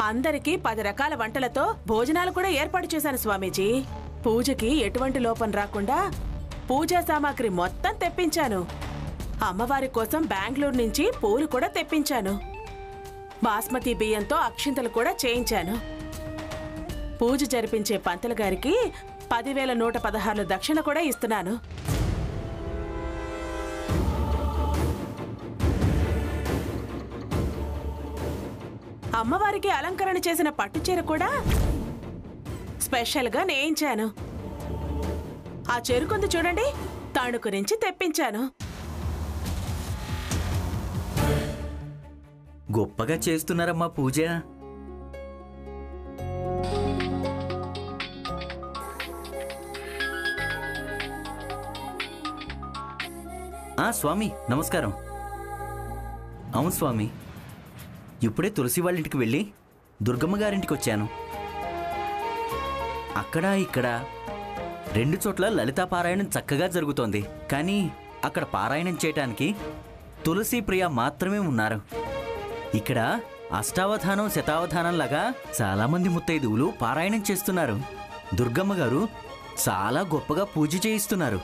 అందరికీ 10 రకాల వంటలతో భోజనాలు కూడా ఏర్పాటు చేశాను స్వామీజీ. పూజకి ఎటువంటి లోపం రాకుండా పూజా సామాగ్రి మొత్తం తెప్పించాను. అమ్మవారి కోసం బెంగళూరు నుంచి పూలు కూడా తెప్పించాను. బాస్మతి బియ్యంతో అక్షింతలు కూడా చేయించాను. పూజ జరిపించే పంతులు గారికి 10,116 దక్షిణ కూడా ఇస్తున్నాను. అమ్మవారికి అలంకరణ చేసిన పట్టుచీర కూడా స్పెషల్గా నేయించాను. ఆ చెరుకుంది చూడండి, తణుకు నుంచి తెప్పించాను. గొప్పగా చేస్తున్నారమ్మా పూజ. స్వామి నమస్కారం. అవును స్వామి, ఇప్పుడే తులసి వాళ్ళింటికి వెళ్ళి దుర్గమ్మ గారింటికి వచ్చాను. అక్కడ ఇక్కడ 2 చోట్ల లలితా పారాయణం చక్కగా జరుగుతోంది. కానీ అక్కడ పారాయణం చేయటానికి తులసి ప్రియ మాత్రమే ఉన్నారు. ఇక్కడ అష్టావధానం శతావధానం లాగా చాలా మంది ముత్తైదువులు పారాయణం చేస్తున్నారు. దుర్గమ్మ గారు చాలా గొప్పగా పూజ చేయిస్తున్నారు.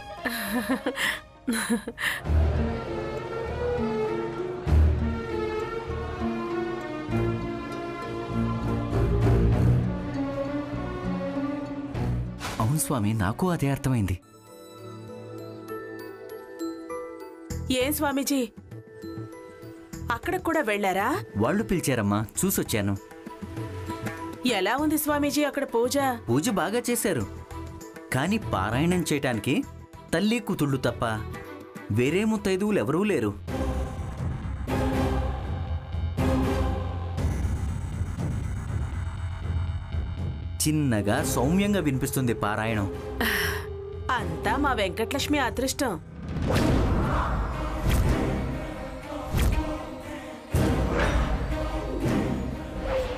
అవును స్వామి, నాకు అదే అర్థమైంది. ఏం స్వామీజీ, అక్కడికి కూడా వెళ్ళారా? వాళ్ళు పిలిచారమ్మా, చూసొచ్చాను. ఎలా ఉంది స్వామీజీ అక్కడ పూజ? పూజ బాగా చేశారు. కానీ పారాయణం చేయటానికి తల్లి కూతుళ్ళు తప్ప వేరే ముత్తైదువులు ఎవరూ లేరు. చిన్నగా సౌమ్యంగా వినిపిస్తుంది పారాయణం. అంతా మా వెంకటలక్ష్మి అదృష్టం.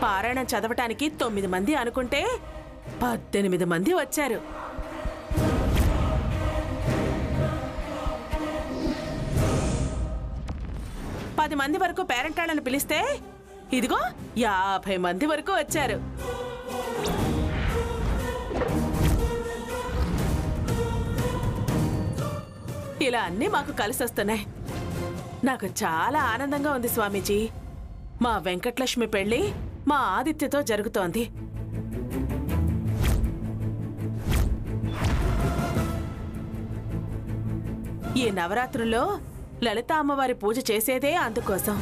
పారాయణం చదవటానికి 9 మంది అనుకుంటే 18 మంది వచ్చారు. పది మంది వరకు పేరెంటాళ్ళని పిలిస్తే ఇదిగో 50 మంది వరకు వచ్చారు. ఇలా అన్నీ మాకు కలిసి వస్తున్నాయి. నాకు చాలా ఆనందంగా ఉంది స్వామీజీ. మా వెంకటలక్ష్మి పెళ్లి మా ఆదిత్యతో జరుగుతోంది. ఈ నవరాత్రుల్లో లలిత అమ్మవారి పూజ చేసేదే అందుకోసం.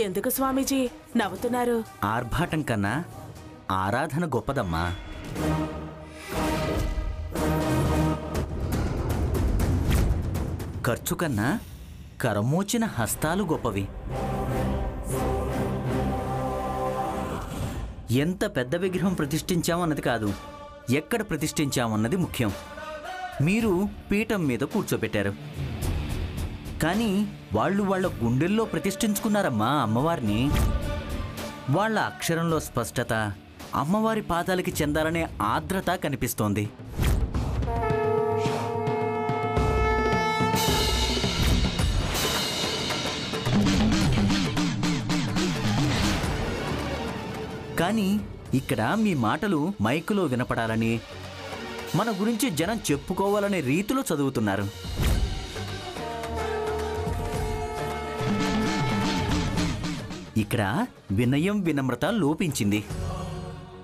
ఎందుకు స్వామీజీ నవ్వుతున్నారు? ఆర్భాటం కన్నా ఆరాధన గొప్పదమ్మా. ఖర్చు కన్నా కరమోచిన హస్తాలు గొప్పవి. ఎంత పెద్ద విగ్రహం ప్రతిష్ఠించామన్నది కాదు, ఎక్కడ ప్రతిష్ఠించామన్నది ముఖ్యం. మీరు పీఠం మీద కూర్చోబెట్టారు, కానీ వాళ్ళు వాళ్ళ గుండెల్లో ప్రతిష్ఠించుకున్నారమ్మా అమ్మవారిని. వాళ్ళ అక్షరంలో స్పష్టత, అమ్మవారి పాదాలకి చెందాలనే ఆర్ద్రత కనిపిస్తోంది. కానీ ఇక్కడ మీ మాటలు మైకులో వినపడాలని, మన గురించి జనం చెప్పుకోవాలనే రీతిలో చదువుతున్నారు. ఇక్కడ వినయం వినమ్రత లోపించింది,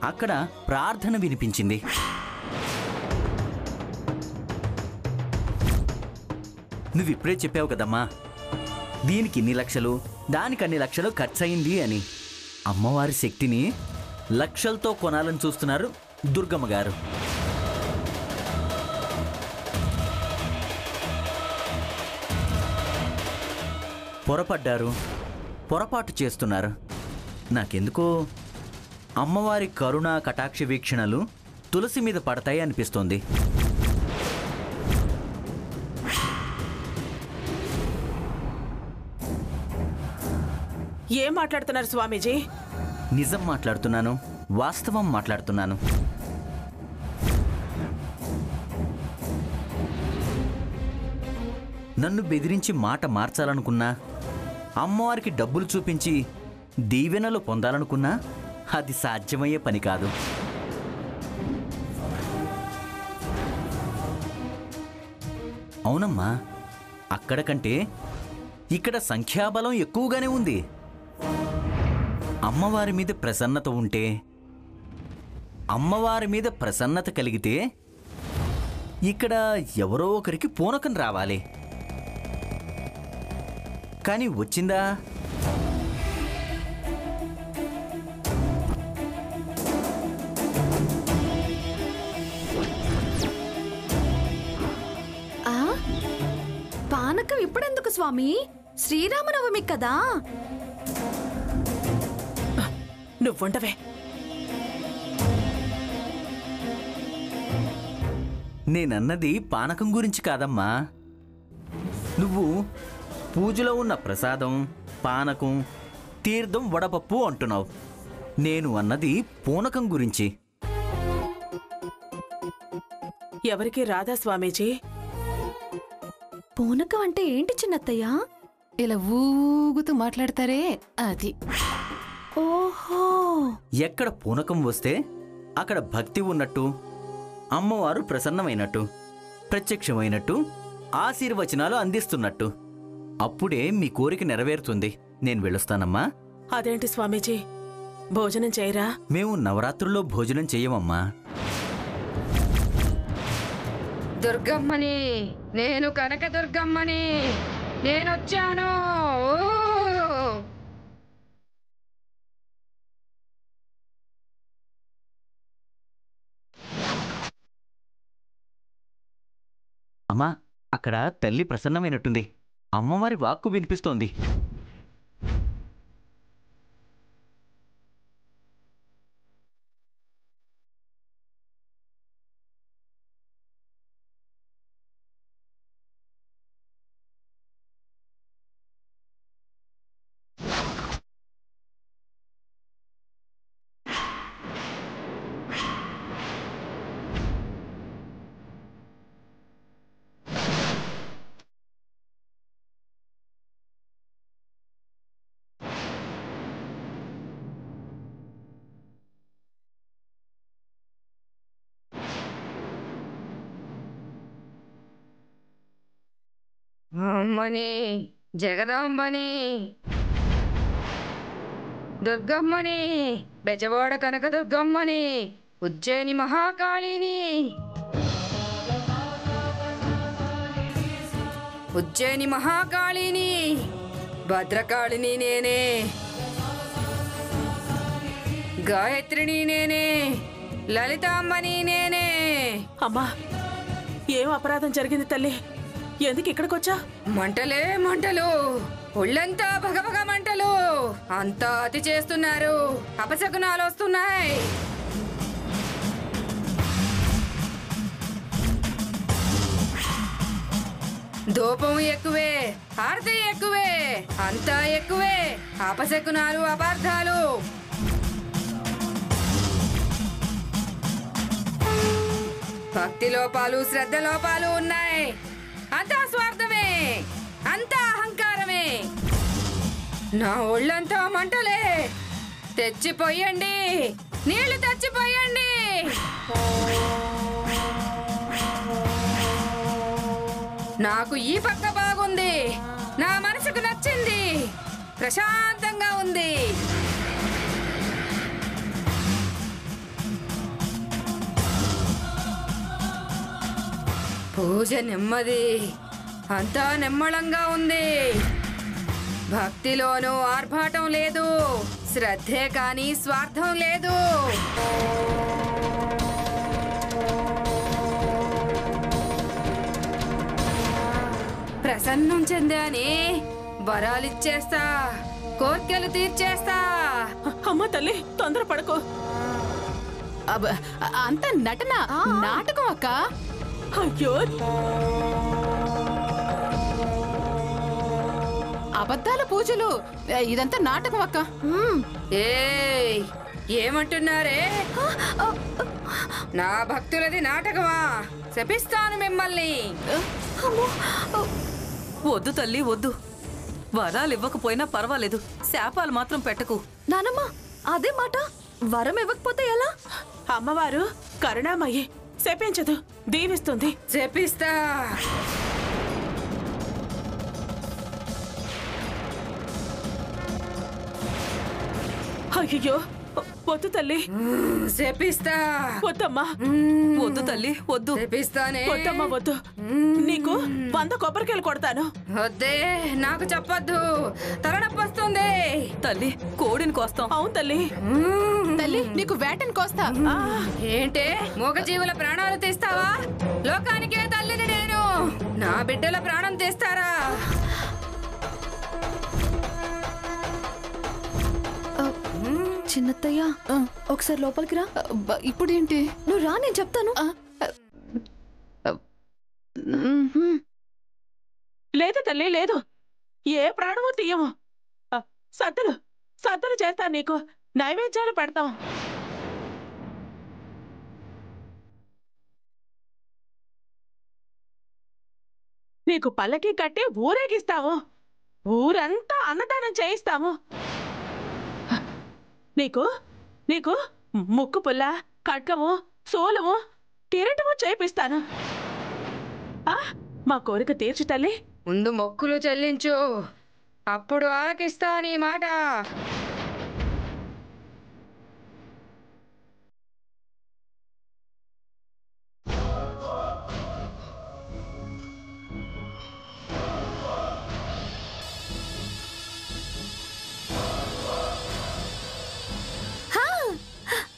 అక్కడ ప్రార్థన వినిపించింది. నువ్విప్పుడే చెప్పావు కదమ్మా, దీనికి ఇన్ని లక్షలు, దానికి అన్ని లక్షలు ఖర్చయింది అని. అమ్మవారి శక్తిని లక్షలతో కొనాలని చూస్తున్నారు దుర్గమ్మ గారు. పొరపడ్డారు, పొరపాటు చేస్తున్నారు. నాకెందుకో అమ్మవారి కరుణ కటాక్ష వీక్షణలు తులసి మీద పడతాయి అనిపిస్తోంది. ఏం మాట్లాడుతున్నారు స్వామీజీ? నిజం మాట్లాడుతున్నాను, వాస్తవం మాట్లాడుతున్నాను. నన్ను బెదిరించి మాట మార్చాలనుకున్నా, అమ్మవారికి డబ్బులు చూపించి దీవెనలు పొందాలనుకున్నా అది సాధ్యమయ్యే పని కాదు. అవునమ్మా, అక్కడ కంటే ఇక్కడ సంఖ్యాబలం ఎక్కువగానే ఉంది. అమ్మవారి మీద ప్రసన్నత ఉంటే, అమ్మవారి మీద ప్రసన్నత కలిగితే ఇక్కడ ఎవరో ఒకరికి పూనకం రావాలి. కానీ వచ్చిందా? పానకం ఇప్పుడెందుకు స్వామి? శ్రీరామనవమి కదా. నువ్వుండవే. నేనన్నది పానకం గురించి కాదమ్మా. నువ్వు పూజలో ఉన్న ప్రసాదం, పానకం, తీర్థం, వడపప్పు అంటున్నావు. నేను అన్నది పూనకం గురించి. ఎవరికి రాదా స్వామీజీ? పూనకం అంటే ఏంటి చిన్నత్తయ్యా? ఇలా ఊగుతూ మాట్లాడతారే అది. ఓహో, ఎక్కడ పూనకం వస్తే అక్కడ భక్తి ఉన్నట్టు, అమ్మవారు ప్రసన్నమైనట్టు, ప్రత్యక్షమైనట్టు, ఆశీర్వచనాలు అందిస్తున్నట్టు. అప్పుడే మీ కోరిక నెరవేరుతుంది. నేను వెళ్ళొస్తానమ్మా. అదేంటి స్వామీజీ, భోజనం చేయరా? మేము నవరాత్రుల్లో భోజనం చెయ్యమమ్మా. దుర్గమ్మని, నేను కనక దుర్గమ్మని, నేనొచ్చాను. అమ్మా, అక్కడ తల్లి ప్రసన్నమైనట్టుంది. అమ్మవారి వాక్కు వినిపిస్తోంది. అమ్మని, జగదాంబని, దుర్గమ్మని, బెజవాడ కనక దుర్గమ్మని, ఉజ్జయిని మహాకాళిని, ఉజ్జయిని మహాకాళిని, భద్రకాళిని నేనే, గాయత్రిని నేనే, లలితాంబని నేనే. అమ్మా, ఏం అపరాధం జరిగింది తల్లి? ఎందుకు ఇక్కడికొచ్చా? మంటలే మంటలు, ఒళ్ళంతా భగభగ మంటలు. అంతా అతి చేస్తున్నారు, అపశకునాలు వస్తున్నాయి. ధూపం ఎక్కువే, హారతి ఎక్కువే, అంతా ఎక్కువే. అపశకునాలు, అపార్థాలు. భక్తి లోపాలు, శ్రద్ధ లోపాలు ఉన్నాయి. అంతా స్వార్థమే, అంతా అహంకారమే. నా ఒళ్ళంతా మంటలే. తెచ్చిపోయండి, నీళ్లు తెచ్చిపోయండి. నాకు ఈ పక్క బాగుంది, నా మనసుకు నచ్చింది, ప్రశాంతంగా ఉంది. పూజ నెమ్మది, అంతా నిమ్మళంగా ఉంది. భక్తిలోనూ ఆర్భాటం లేదు, శ్రద్ధే కానీ స్వార్థం లేదు. ప్రసన్నం చెందాని, వరాలిచ్చేస్తా, కోర్కెలు తీర్చేస్తా. అమ్మ తల్లి, తొందరపడకు. అంత నటన, నాటకం అక్క. అయ్యో, అబద్ధాల పూజలు, ఇదంతా నాటకం అక్క. ఏయ్, ఏమంటున్నారే? నా భక్తులది నాటకమా? శపిస్తాను మిమ్మల్ని. వద్దు తల్లి వద్దు. వరాలు ఇవ్వకపోయినా పర్వాలేదు, శాపాలు మాత్రం పెట్టకు. నానమ్మ అదే మాట, వరం ఇవ్వకపోతే ఎలా? అమ్మవారు కరుణామయ్యి, శపించదు, దీవిస్తుంది. చెప్పిస్తా. అయ్యో వద్దు తల్లి, చెప్పిస్తా. వద్దమ్మా, వద్దు తల్లి వద్దు. చెప్పిస్తానే. వద్దమ్మా వద్దు. నీకు 100 కొబ్బరికాయలు కొడతాను. వద్దే, నాకు చెప్పొద్దు, తలనొప్పి వస్తుంది. తల్లి కోడిని కోస్తాం. అవును తల్లి. తల్లి నీకు వేటని కోస్తా. ఏంటే మూగజీవుల ప్రాణాలు తీస్తావా? లోకానికే తల్లిని నేను, నా బిడ్డల ప్రాణం తీస్తారా? చిన్నత్తయ్య ఒకసారి లోపలికి రా. ఇప్పుడేంటి? నువ్వు రా, నేను చెప్తాను. లేదు తల్లి లేదు, ఏ ప్రాణము తీయము. సద్దులు సద్దులు చేస్తాను, నీకు నైవేద్యాలు పెడతాం. నీకు పల్లకి కట్టి ఊరేగిస్తాము, ఊరంతా అన్నదానం చేయిస్తాము. నీకు నీకు ముక్కు పుల్ల, ఖడ్గము, శూలము, కిరీటము చేపిస్తాను. మా కోరిక తీర్చు తల్లి. ముందు మొక్కులు చెల్లించు, అప్పుడు ఆలకిస్తా నీ మాట.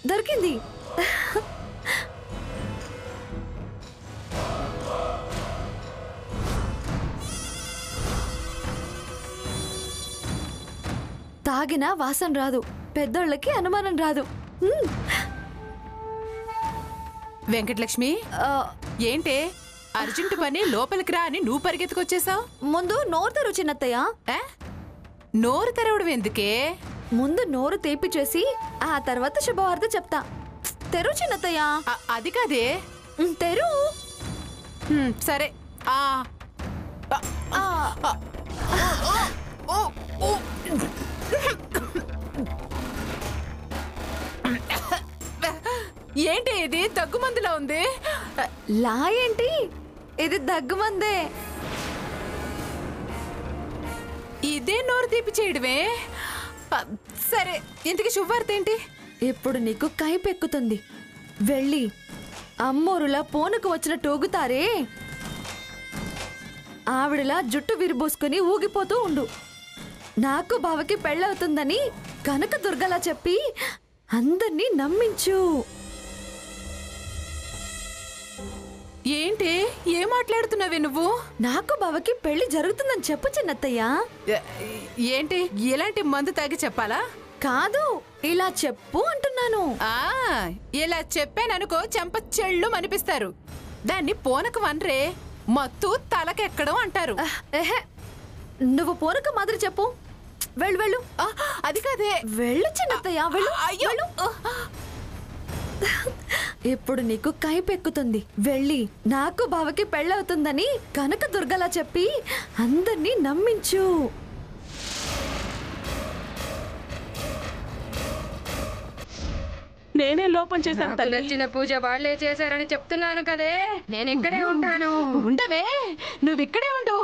దొరికింది. తాగినా వాసన రాదు, పెద్దోళ్ళకి అనుమానం రాదు. వెంకటలక్ష్మి, ఏంటే అర్జెంటు పని, లోపలికి రా అని నువ్వు పరిగెత్తుకొచ్చేసావు. ముందు నోరు తెరు చిన్నత్తయ్య. నోరు తెరవడం ఎందుకే? ముందు నోరు తేపి చేసి ఆ తర్వాత శుభవార్త చెప్తా. తెరు చిన్నత్తయ్య. అది కాదే. తెరు. సరే. ఏంటి ఇది దగ్గుమందులా ఉంది? లా ఏంటి, ఇది దగ్గుమందే. ఇదే నోరు తీపి చేయడమే. సరే, ఇంతకి శుభవార్త ఏంటి? ఇప్పుడు నీకు కైపెక్కుతుంది. వెళ్ళి అమ్మోరులా పోనుకు వచ్చిన టోగుతారే, ఆవిడలా జుట్టు విరిబోసుకుని ఊగిపోతూ ఉండు. నాకు బావకి పెళ్ళవుతుందని కనక దుర్గలా చెప్పి అందర్నీ నమ్మించు. ఏంటి ఏం మాట్లాడుతున్నావే నువ్వు? నాకు బావకి పెళ్లి జరుగుతుందని చెప్పు చిన్నత్తయ్య. ఏంటి ఇలాంటి మందు తాగి చెప్పాలా? కాదు, ఇలా చెప్పు అంటున్నాను. ఇలా చెప్పాననుకో చెంప చెళ్ళు అనిపిస్తారు. దాన్ని పోనక వన్రే, మత్తు తలకెక్కడం అంటారు. నువ్వు పోనక మాదిరి చెప్పు. వెళ్ళు వెళ్ళు. అది కాదే. వెళ్ళు చిన్నత్తయ్య, వెళ్ళు. అయ్యో. ఇప్పుడు నీకు కైపెక్కుతుంది. వెళ్ళి నాకు బావకి పెళ్ళవుతుందని కనక దుర్గలా చెప్పి అందర్నీ నమ్మించు. నేనే లోపం చేశాను తల్లి. నచ్చిన పూజ వాళ్లే చేశారని చెప్తున్నాను కదే, నేను ఇక్కడే ఉంటాను. ఉండవే, నువ్వు ఇక్కడే ఉండు.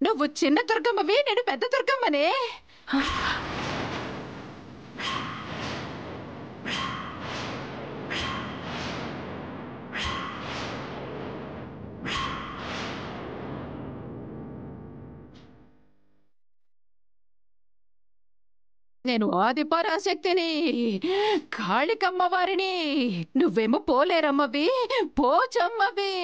నువ్వు చిన్న దుర్గమ్మవి, నేను పెద్ద దుర్గమ్మనే. నేను ఆదిపరాశక్తిని, కాళికమ్మవారిని. నువ్వేమో పోలేరమ్మవి, పోచమ్మవి.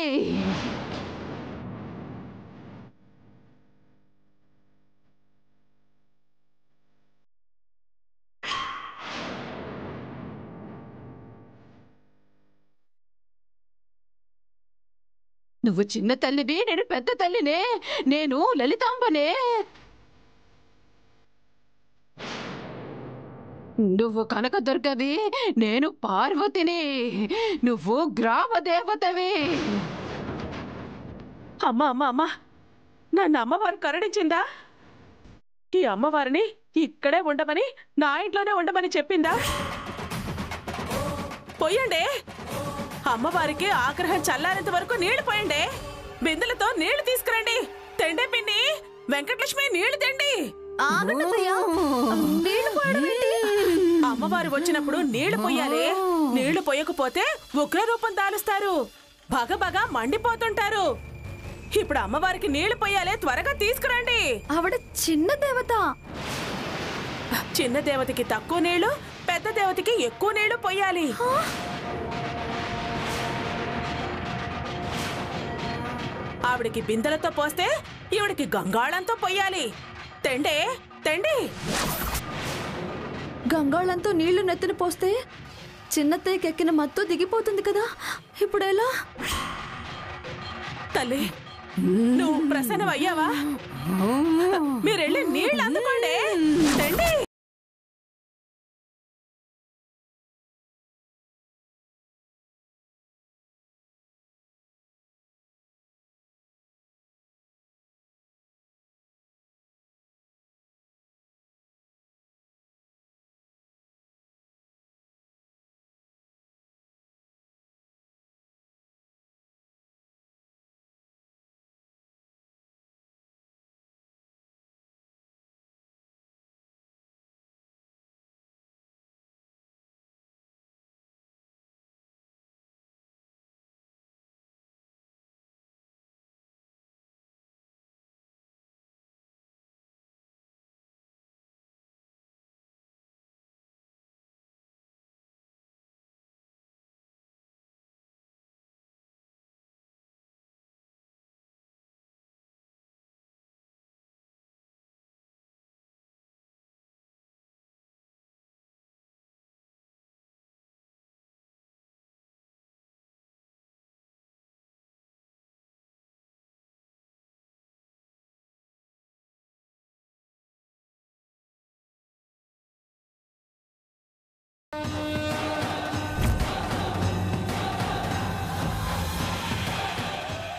నువ్వు చిన్న తల్లివి, నేను పెద్ద తల్లినే. నేను లలితాంబనే. నువ్వు కనకదుర్గవి, నేను పార్వతిని. నువ్వు గ్రామ దేవతవి. అమ్మా అమ్మా అమ్మా, నన్ను అమ్మవారు కరుణించిందా? ఈ అమ్మవారిని ఇక్కడే ఉండమని, నా ఇంట్లోనే ఉండమని చెప్పిందా? పోయండి, అమ్మవారికి ఆగ్రహం చల్లారేంత వరకు నీళ్లు పోయండి. బిందెలతో నీళ్లు తీసుకురండి. తెండే పిన్ని, వెంకటలక్ష్మి నీళ్లు తెండి. అమ్మవారు వచ్చినప్పుడు నీళ్లు పొయ్యాలి. నీళ్లు పొయ్యకపోతే ఉగ్రరూపం దాలుస్తారు, భగభగ మండిపోతుంటారు. ఇప్పుడు అమ్మవారికి నీళ్లు పొయ్యాలి, త్వరగా తీసుకురండి. ఆవిడ చిన్న దేవత. చిన్న దేవతకి తక్కువ నీళ్లు, పెద్ద దేవతకి ఎక్కువ నీళ్లు పొయ్యాలి. ఆవిడికి బిందెలతో పోస్తే ఈవిడికి గంగాళంతో పొయ్యాలి. తెండే తెండి. గంగాళంతో నీళ్లు నెత్తిన పోస్తే చిన్నత్తయ్యకెక్కిన మత్తు దిగిపోతుంది కదా, ఇప్పుడెలా? తల్లి, నువ్వు ప్రసన్నం అయ్యావా? మీరెళ్ళి నీళ్ళు అందుకోండి. తెండి.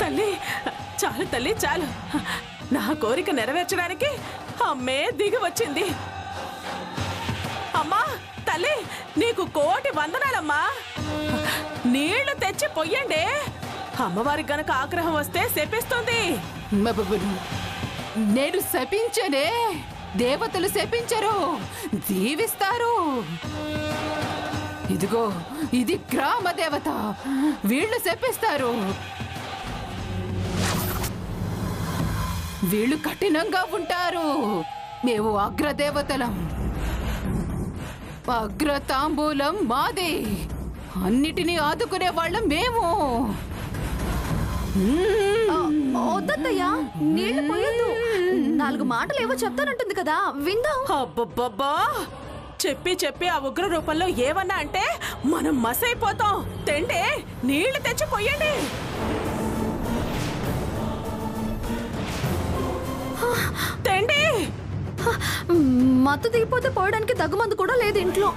తల్లి, చాలు తల్లి, చాలు. నా కోరిక నెరవేర్చడానికి అమ్మే దిగి వచ్చింది. అమ్మా తల్లి, నీకు కోటి వందనాలమ్మా. నీళ్లు తెచ్చి పొయ్యండి. అమ్మవారికి గనక ఆగ్రహం వస్తే శపిస్తుంది. నేను శపించనే, దేవతలు శపించరు, దీవిస్తారు. ఇదిగో, ఇది గ్రామ దేవత, వీళ్ళు శపిస్తారు. వీళ్ళు కఠినంగా ఉంటారు. మేము అగ్రదేవతలం, అగ్రతాంబూలం మాది, అన్నిటినీ ఆదుకునే వాళ్ళం మేము. వద్దత్తయ్యా, నీళ్లు పోయొద్దు. 4 మాటలు ఏవో చెప్తానంటుంది కదా, విందాం. అబ్బబ్బబ్బా, చెప్పి చెప్పి ఆ ఉగ్ర రూపంలో ఏమన్నా అంటే మనం మసైపోతాం. తెండే, నీళ్లు తెచ్చి పొయ్యండి. తెండి. మత్తు దిగిపోతే పోయడానికి దగ్గుమందు కూడా లేదు ఇంట్లో.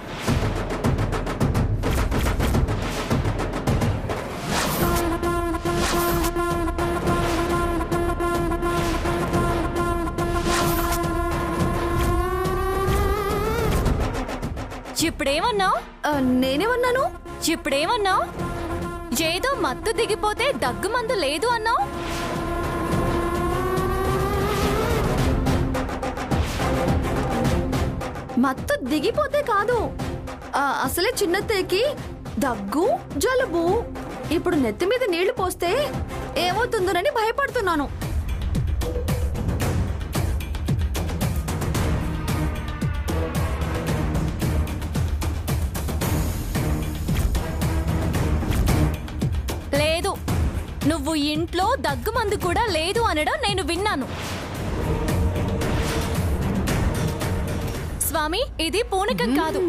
ఇప్పుడేమన్నావు? నేనేమన్నాను? ఇప్పుడేమన్నావు? ఏదో మత్తు దిగిపోతే దగ్గుమందు లేదు అన్నావు. మత్తు దిగిపోతే కాదు, అసలే చిన్నత్తయ్యకి దగ్గు, జలుబు. ఇప్పుడు నెత్తి మీద నీళ్లు పోస్తే ఏమవుతుందోనని భయపడుతున్నాను. లేదు, నువ్వు ఇంట్లో దగ్గుమందు కూడా లేదు అనడం నేను విన్నాను. స్వామి, ఇది పూనకం కాదు.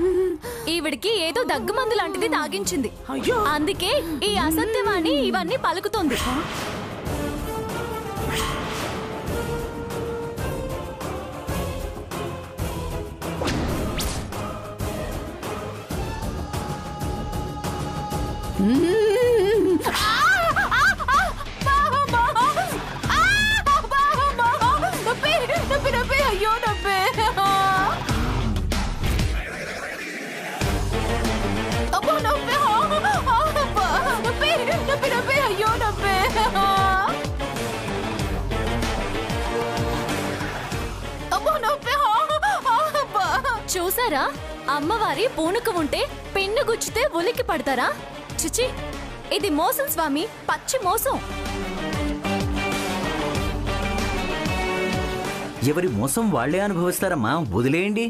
ఈవిడికి ఏదో దగ్గుమందు లాంటిది తాగించింది. అందుకే ఈ అసత్యవాణి ఇవన్నీ పలుకుతుంది. అయ్యో నొప్పి. అమ్మో నొప్పి. అబ్బా. చూసారా, అమ్మవారి పూనకం ఉంటే పిన్ను గుచ్చితే ఉలికి పడతారా? చిచి, ఇది మోసం స్వామి, పచ్చి మోసం. ఎవరి మోసం వాళ్లే అనుభవిస్తారమ్మా, వదిలేయండి.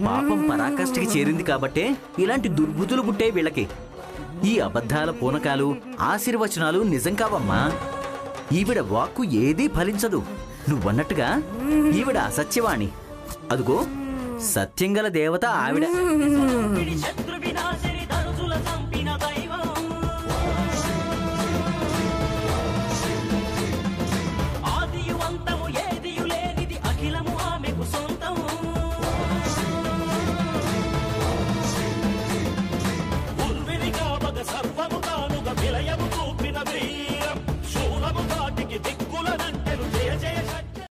పాపం పరాకాష్ఠకి చేరింది కాబట్టే ఇలాంటి దుర్బుద్ధులు పుట్టే వీళ్ళకి. ఈ అబద్ధాల పూనకాలు, ఆశీర్వచనాలు నిజం కావమ్మా. ఈవిడ వాక్కు ఏదీ ఫలించదు. నువ్వన్నట్టుగా ఈవిడ అసత్యవాణి. అదుగో సత్యంగల దేవత ఆవిడ. సర్వము తానుగా విలయము